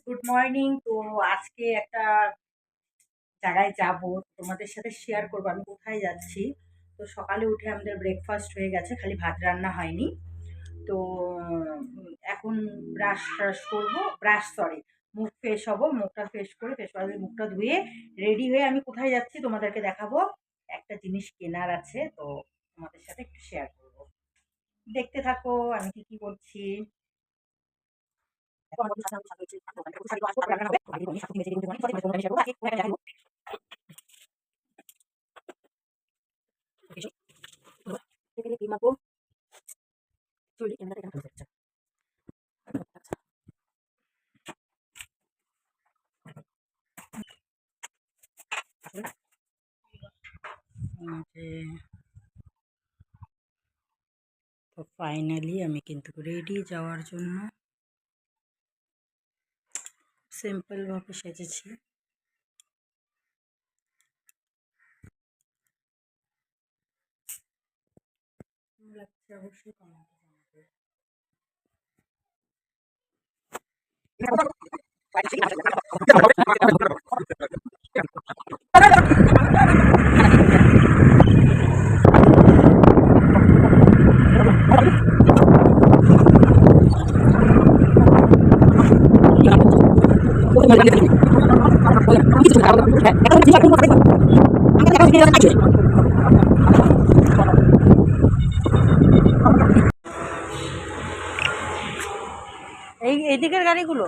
Good morning. তো আজকে একটা জায়গায় যাব, তোমাদের সাথে শেয়ার করবো আমি কোথায় যাচ্ছি। তো সকালে উঠে আমাদের ব্রেকফাস্ট হয়ে গেছে, খালি ভাত রান্না হয়নি। তো এখন ব্রাশ ট্রাশ করবো, মুখ ফ্রেশ হবো, মুখটা ফ্রেশ করে ফ্রেশ করে মুখটা ধুয়ে রেডি হয়ে আমি কোথায় যাচ্ছি তোমাদেরকে দেখাবো। একটা জিনিস কেনার আছে, তো তোমাদের সাথে একটু শেয়ার করবো। দেখতে থাকো আমি কি কি করছি। তো ফাইনালি আমি কিন্তু রেডি যাওয়ার জন্য সিম্পলভাবে সেজেছি। লাগছে অবশ্যই কমেন্টে জানাবে। এই দিকের গাড়িগুলো